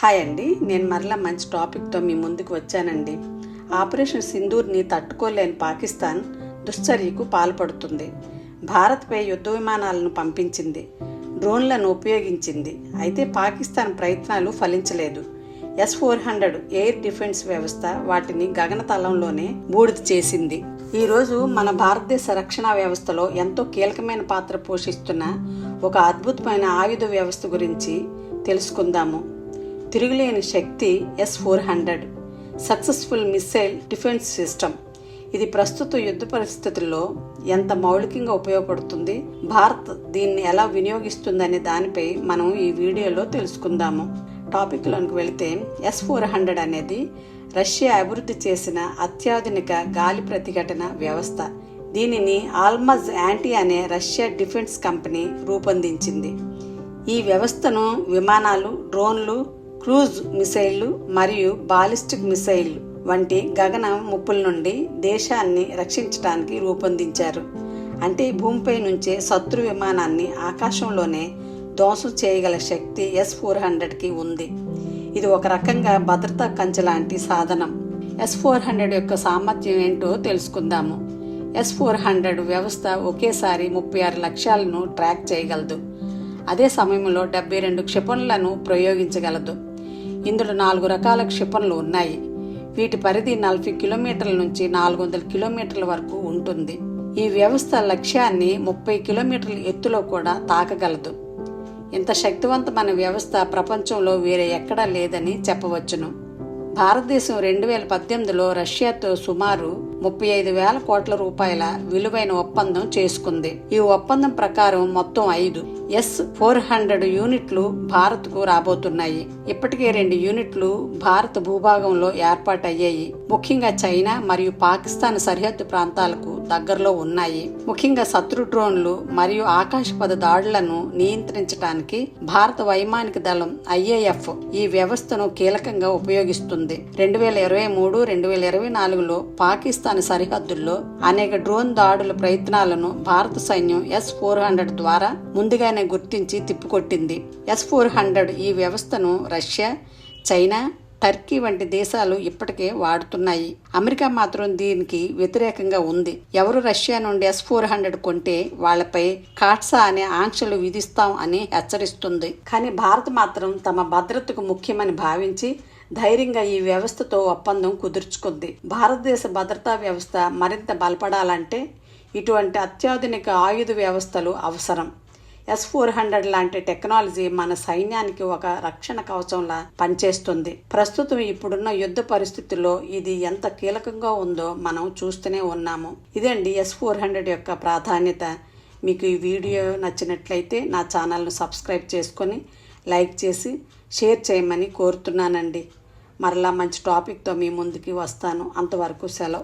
Hi అండి, నేను మరలా మంచి టాపిక్తో మీ ముందుకు వచ్చానండి. ఆపరేషన్ సింధూర్ని తట్టుకోలేని పాకిస్తాన్ దుశ్చర్యకు పాల్పడుతుంది. భారత్పై యుద్ధ విమానాలను పంపించింది, డ్రోన్లను ఉపయోగించింది. అయితే పాకిస్తాన్ ప్రయత్నాలు ఫలించలేదు. S-400 ఎయిర్ డిఫెన్స్ వ్యవస్థ వాటిని గగనతలంలోనే బూడిద చేసింది. ఈరోజు మన భారతదేశ రక్షణ వ్యవస్థలో ఎంతో కీలకమైన పాత్ర పోషిస్తున్న ఒక అద్భుతమైన ఆయుధ వ్యవస్థ గురించి తెలుసుకుందాము. తిరుగులేని శక్తి S-400 successful missile defence system. ఇది ప్రస్తుత యుద్ధ పరిస్థితుల్లో ఎంత మౌలికంగా ఉపయోగపడుతుంది, భారత్ దీన్ని ఎలా వినియోగిస్తుందనే దానిపై మనం ఈ వీడియోలో తెలుసుకుందాము. టాపిక్లోనికి వెళితే S-400 అనేది రష్యా అభివృద్ధి చేసిన అత్యాధునిక గాలి ప్రతిఘటన వ్యవస్థ. దీనిని ఆల్మజ్ యాంటీ అనే రష్యా డిఫెన్స్ కంపెనీ రూపొందించింది. ఈ వ్యవస్థను విమానాలు, డ్రోన్లు, క్రూజ్ మిసైళ్లు మరియు బాలిస్టిక్ మిసైళ్లు వంటి గగన ముప్పుల నుండి దేశాన్ని రక్షించడానికి రూపొందించారు. అంటే భూమిపై నుంచే శత్రు విమానాన్ని ఆకాశంలోనే ధ్వంసం చేయగల శక్తి S-400కి ఉంది. ఇది ఒక రకంగా భద్రతా కంచె లాంటి సాధనం. S-400 యొక్క సామర్థ్యం ఏంటో తెలుసుకుందాము. S-400 వ్యవస్థ ఒకేసారి 36 లక్ష్యాలను ట్రాక్ చేయగలదు. అదే సమయంలో 72 క్షిపణులను ప్రయోగించగలదు. ఇందులో 4 రకాల క్షిపణులు ఉన్నాయి. వీటి పరిధి 40 కిలోమీటర్ల నుంచి 400 కిలోమీటర్ల వరకు ఉంటుంది. ఈ వ్యవస్థ లక్ష్యాన్ని 30 కిలోమీటర్ల ఎత్తులో కూడా తాకగలదు. ఇంత శక్తివంతమైన వ్యవస్థ ప్రపంచంలో వేరే ఎక్కడా లేదని చెప్పవచ్చును. భారతదేశం 2018లో రష్యాతో సుమారు 35,000 కోట్ల రూపాయల విలువైన ఒప్పందం చేసుకుంది. ఈ ఒప్పందం ప్రకారం మొత్తం 5 S-400 యూనిట్లు భారత్కు రాబోతున్నాయి. ఇప్పటికే 2 యూనిట్లు భారత భూభాగంలో ఏర్పాటయ్యాయి. ముఖ్యంగా చైనా మరియు పాకిస్తాన్ సరిహద్దు ప్రాంతాలకు దగ్గరలో ఉన్నాయి. ముఖ్యంగా శత్రు డ్రోన్లు మరియు ఆకాశపథ దాడులను నియంత్రించడానికి భారత వైమానిక దళం IAF ఈ వ్యవస్థను కీలకంగా ఉపయోగిస్తుంది. 2023-2024లో పాకిస్తాన్ సరిహద్దుల్లో అనేక డ్రోన్ దాడుల ప్రయత్నాలను భారత సైన్యం S-400 ద్వారా ముందుగానే గుర్తించి తిప్పికొట్టింది. S-400 ఈ వ్యవస్థను రష్యా, చైనా, టర్కీ వంటి దేశాలు ఇప్పటికే వాడుతున్నాయి. అమెరికా మాత్రం దీనికి వ్యతిరేకంగా ఉంది. ఎవరు రష్యా నుండి S-400 కొంటే వాళ్లపై కాట్సా అనే ఆంక్షలు విధిస్తాం అని హెచ్చరిస్తుంది. కానీ భారత్ మాత్రం తమ భద్రతకు ముఖ్యమని భావించి ధైర్యంగా ఈ వ్యవస్థతో ఒప్పందం కుదుర్చుకుంది. భారతదేశ భద్రతా వ్యవస్థ మరింత బలపడాలంటే ఇటువంటి అత్యాధునిక ఆయుధ వ్యవస్థలు అవసరం. S-400 లాంటి టెక్నాలజీ మన సైన్యానికి ఒక రక్షణ కవచంలా పనిచేస్తుంది. ప్రస్తుతం ఇప్పుడున్న యుద్ధ పరిస్థితుల్లో ఇది ఎంత కీలకంగా ఉందో మనం చూస్తూనే ఉన్నాము. ఇదండి S-400 యొక్క ప్రాధాన్యత. మీకు ఈ వీడియో నచ్చినట్లయితే నా ఛానల్ను సబ్స్క్రైబ్ చేసుకొని లైక్ చేసి షేర్ చేయమని కోరుతున్నానండి. మరలా మంచి టాపిక్తో మీ ముందుకి వస్తాను. అంతవరకు సెలవు.